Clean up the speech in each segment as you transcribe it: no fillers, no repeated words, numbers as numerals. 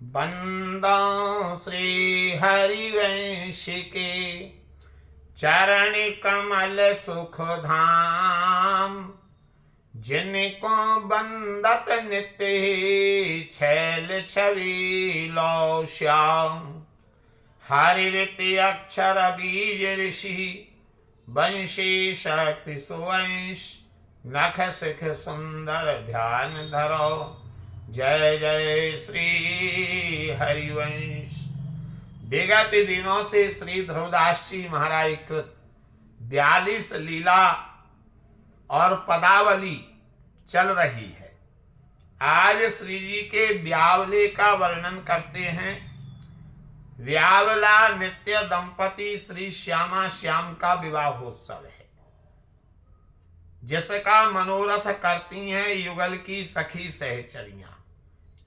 बंदा श्री हरिवंश के चरण कमल सुख धाम, जिनको बंदत नित्य छैल छवि लो श्याम। हरिवृत्ति अक्षर बीज ऋषि, वंशी शक्ति सुवंश, नख सिख सुंदर ध्यान धरो। जय जय श्री हरिवंश। विगत दिनों से श्री ध्रुवदास जी महाराज कृत 42 लीला और पदावली चल रही है। आज श्री जी के ब्यावले का वर्णन करते हैं। ब्यावला नित्य दंपति श्री श्यामा श्याम का विवाहोत्सव है, जिसका मनोरथ करती हैं युगल की सखी सहचरियां।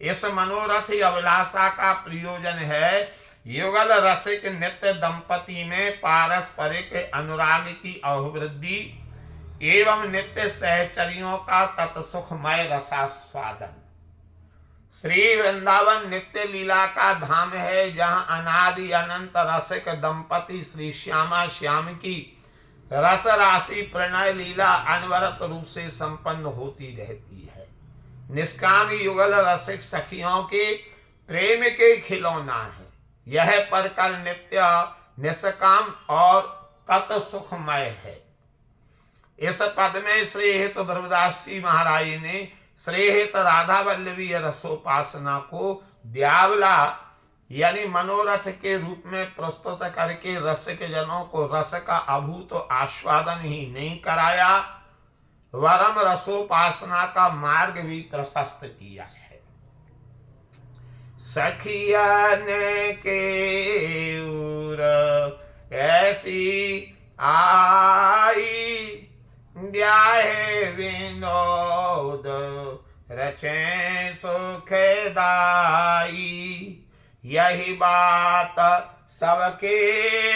इस मनोरथ अभिलाषा का प्रयोजन है युगल रसिक नित्य दंपति में पारस्परिक अनुराग की अभिवृद्धि एवं नित्य सहचरियों का तत्सुखमय रसास्वादन। श्री वृंदावन नित्य लीला का धाम है, जहां अनादि अनंत रसिक दंपति श्री श्यामा श्याम की रस राशि प्रणय लीला अनवरत रूप से संपन्न होती रहती है। निष्काम युगल रसिक सखियों के प्रेम के खिलौना है। यह परकर नित्य निष्काम और तत्सुखमय है। इस पद में श्री हित ध्रुवदास जी महाराज ने श्री हित राधा वल्लभी रसोपासना को ब्यावला यानी मनोरथ के रूप में प्रस्तुत करके रसिक जनों को रस का अभूत आस्वादन ही नहीं कराया, वरम रसोपासना का मार्ग भी प्रशस्त किया है। सखियन के उर ऐसी आई, ब्याहे विनोद रचे सुखदाई। यही बात सबके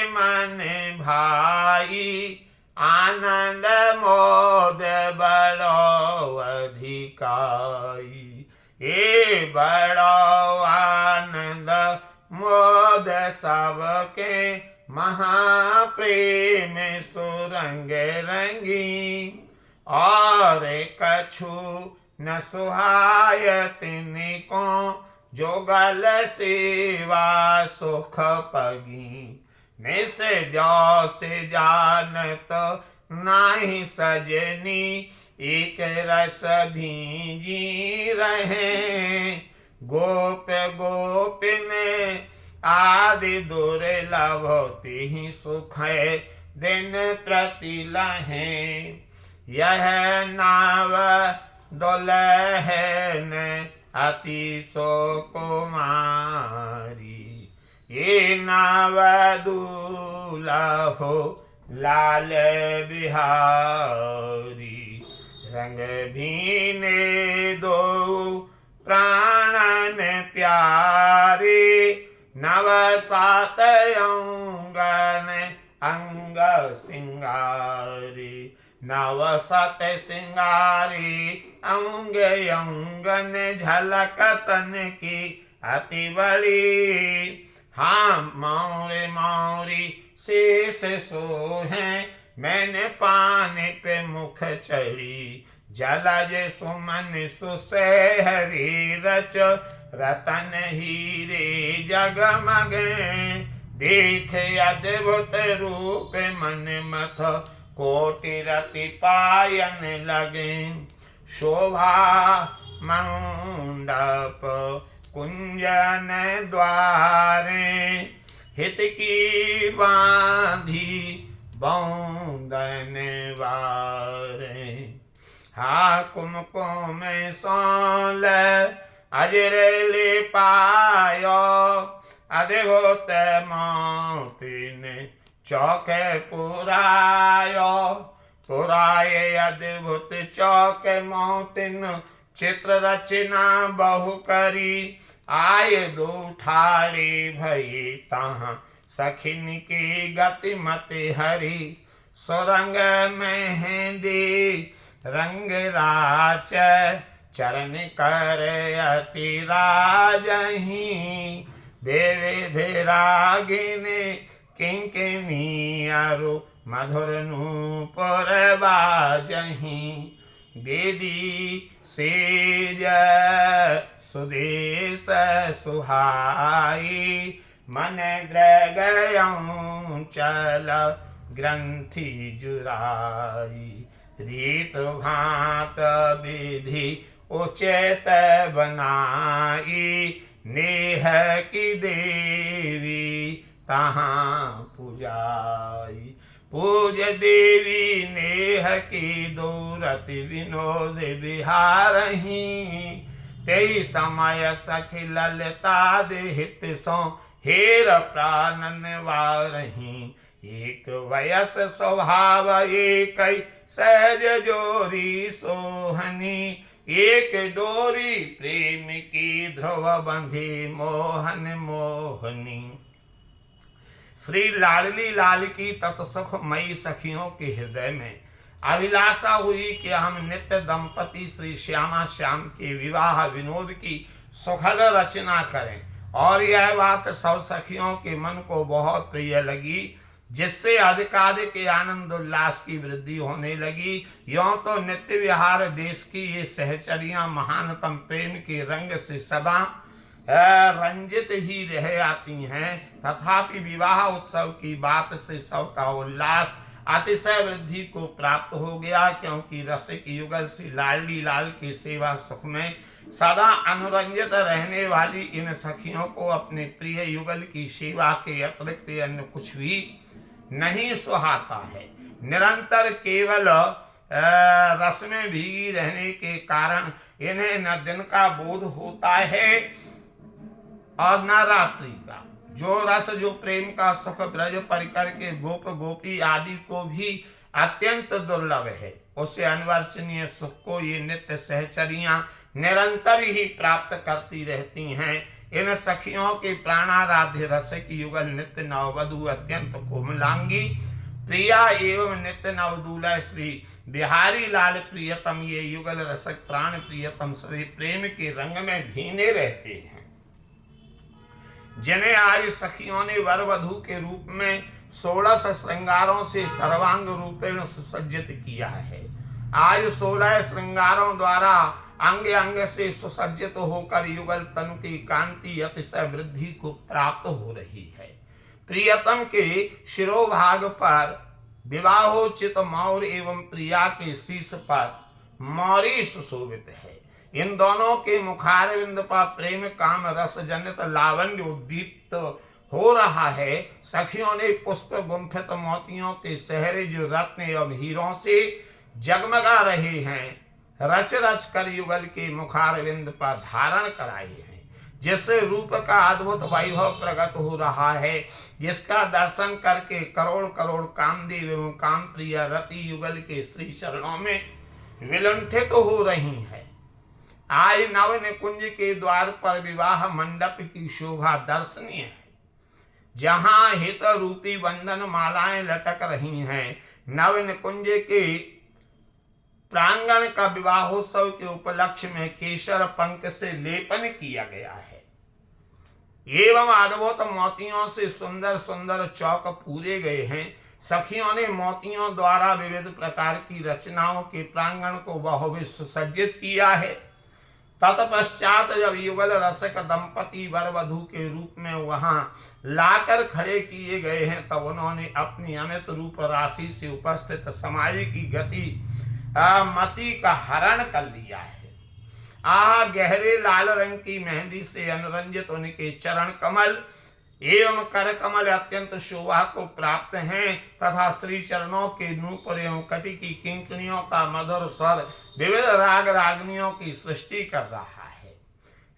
मन भाई, आनंद मोद बड़ो अधिकाई। ये बड़ो आनंद मोद सबके, महाप्रेम सुरंग रंगी। और कछु न सुहाय तिनको, जोगल सेवा सुख पगी। निस जो से जानत नाही सजनी, एक रस भीजी रहे। गोप गोपिन आदि दुर्लभ, तिहि सुख दिन प्रति लहे। यह नाव दुल्हन अति सुकुमारी, ये नाव दूल्हो लाल बिहारी। रंग भीने दो प्राणन प्यारे, नव सात अंगन अंग सिंगारी। नव सत सिंगारी अंग अंगन, झलकतन की अति बड़ी। हाँ मौरे मौरी शेष सोहें, मैंने पाने पे मुख चढ़ी। जलज सुमन सुसहरी रच, रतन हीरे जगमगे। देख अद्भुत रूप मन मथ, कोटि रति पायन लगे। शोभा मंडप कुंजन द्वारे, हित की बांधी बौंदन वारे। हा कुमकुम सोल अजरले पायो, अद्भुत मोतिन चौके पुरायो। पुराये अद्भुत चौक मोतिन, चित्र रचना बहु करी। आय दो ठाड़ी भई तहाँ, सखिन की गति मति हरी। सुरंग मेहंदी रंग राच, चरण कर अति राजहि विविध रागिन किंकिनी अरु मधुर नूपुर बाजहि बेदी सेज सुदेश सुहाई मन ग्रगयं चल ग्रंथि जुराई रीत भात विधि उचित बनाई नेह की देवी तहाँ पुजाई पूज देवी नेह की दूरत विनोद बिहारही तेई समय सखी ललिता देहित सो हेर प्राणन वारही एक वयस स्वभाव एक सहज जोरी सोहनी एक डोरी प्रेम की ध्रुव बंधी मोहन मोहनी। श्री लाडली लाल की तत्सुख मई सखियों के हृदय में अभिलाषा हुई कि हम नित्य दंपति श्री श्यामा श्याम के विवाह विनोद की सुखद रचना करें, और यह बात सब सखियों के मन को बहुत प्रिय लगी, जिससे अधिकाधिक आनंद उल्लास की वृद्धि होने लगी। यों तो नित्य विहार देश की ये सहचरियां महानतम प्रेम के रंग से सदा रंजित ही रह आती हैं, तथापि विवाह उत्सव की बात से सबका उल्लास अतिशय वृद्धि को प्राप्त हो गया, क्योंकि रसिक युगल श्री लाडली लाल के सेवा सुख में सदा अनुरंजित रहने वाली इन सखियों को अपने प्रिय युगल की सेवा के अतिरिक्त अन्य कुछ भी नहीं सुहाता है। निरंतर केवल रस में भीगी रहने के कारण इन्हें न दिन का बोध होता है और न रात्रि का। जो रस जो प्रेम का सुख ब्रज परिकर के गोप गोपी आदि को भी अत्यंत दुर्लभ है, उससे अनवर्चनीय सुख को ये नित्य सहचरियां निरंतर ही प्राप्त करती रहती हैं। इन सखियों के प्राणाराध्य रसिक युगल नित्य नववधु अत्यंत कोमलांगी प्रिया एवं नित्य नवदूल्हा श्री बिहारी लाल प्रियतम ये युगल रसिक प्राण प्रियतम श्री प्रेम के रंग में भीने रहते हैं, जिन्हें आज सखियों ने वर वधु के रूप में 16 श्रृंगारों से सर्वांग रूपेण सुसज्जित किया है। आज 16 श्रृंगारों द्वारा अंग अंग से सुसज्जित होकर युगल तनु की कांति अतिशय वृद्धि को प्राप्त हो रही है। प्रियतम के शिरोभाग पर विवाहोचित मौर एवं प्रिया के शीश पर मौरी सुशोभित है। इन दोनों के मुखारविंद पर प्रेम काम रस जनित लावण्य उद्दीप्त हो रहा है। सखियों ने पुष्प गुंफित मोतियों के सहरे जो रत्न एवं हीरों से जगमगा रहे हैं रच रच कर युगल के मुखारविंद पर धारण कराए हैं, जिससे रूप का अद्भुत वैभव प्रकट हो रहा है, जिसका दर्शन करके करोड़ करोड़ कामदेव एवं काम प्रिय रति युगल के श्री चरणों में विलुंठित तो हो रही है। आज नव निकुंज के द्वार पर विवाह मंडप की शोभा दर्शनीय है, जहां हित रूपी बंधन मालाएं लटक रही हैं। नव निकुंज के प्रांगण का विवाहोत्सव के उपलक्ष्य में केसर पंख से लेपन किया गया है एवं अद्भुत मोतियों से सुंदर सुंदर चौक पूरे गए हैं। सखियों ने मोतियों द्वारा विविध प्रकार की रचनाओं के प्रांगण को बहुविध सुसज्जित किया है। तत्पश्चात जब युगल रसिक दंपति वर वधु के रूप में वहां लाकर खड़े किए गए हैं, तब उन्होंने अपनी अमित रूप राशि से उपस्थित समाज की गति मति का हरण कर लिया है। गहरे लाल रंग की मेहंदी से अनुरंजित उनके चरण कमल एवं कर कमल अत्यंत शोभा को प्राप्त हैं, तथा श्री चरणों के नूपुर एवं कटी की किंकणियों का मधुर स्वर विविध राग रागनियों की सृष्टि कर रहा है।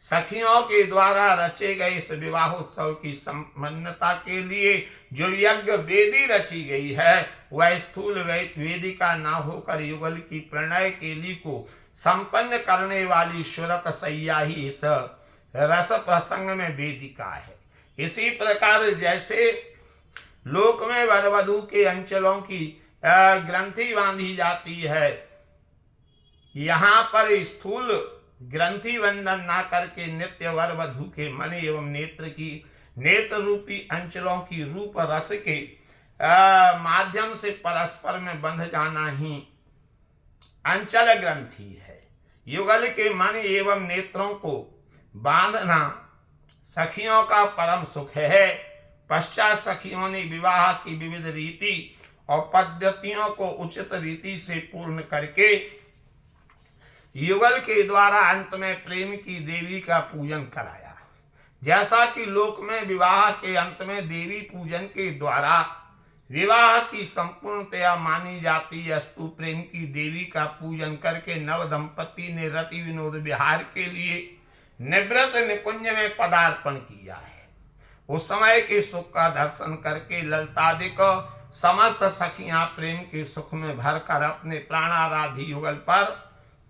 सखियों के द्वारा रचे गए इस विवाहोत्सव की संपन्नता के लिए जो यज्ञ वेदी रची गई है, वह स्थूल वेदिका न होकर युगल की प्रणय केली को संपन्न करने वाली सुरत सैया ही इस रस प्रसंग में वेदिका है। इसी प्रकार जैसे लोक में वर वधु के अंचलों की ग्रंथि बांधी जाती है, यहाँ पर स्थूल ग्रंथि बंधन ना करके नित्य वर वधू के मन एवं नेत्र की नेत्र रूपी अंचलों की रूप रस के माध्यम से परस्पर में बंध जाना ही अंचल ग्रंथि है। युगल के मन एवं नेत्रों को बांधना सखियों का परम सुख है। पश्चात सखियों ने विवाह की विविध रीति और पद्धतियों को उचित रीति से पूर्ण करके युगल के द्वारा अंत में प्रेम की देवी का पूजन कराया। जैसा कि लोक में विवाह के अंत में देवी पूजन के द्वारा विवाह की संपूर्णतया मानी जाती है, अस्तु प्रेम की देवी का पूजन करके नव दंपति ने रति विनोद विहार के लिए निवृत्त निकुंज में पदार्पण किया है। उस समय के सुख का दर्शन करके ललितादिक समस्त सखियां प्रेम के सुख में भरकर अपने प्राणाराधी युगल पर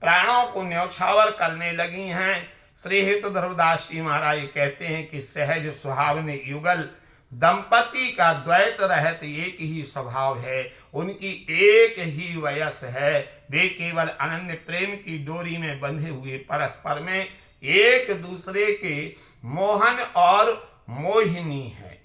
प्राणों को न्यौछावर करने लगी हैं। श्री हेतु ध्रुवदास जी महाराज कहते हैं कि सहज सुहावने युगल दंपति का द्वैत रहत एक ही स्वभाव है, उनकी एक ही वयस है, वे केवल अनन्य प्रेम की डोरी में बंधे हुए परस्पर में एक दूसरे के मोहन और मोहिनी है।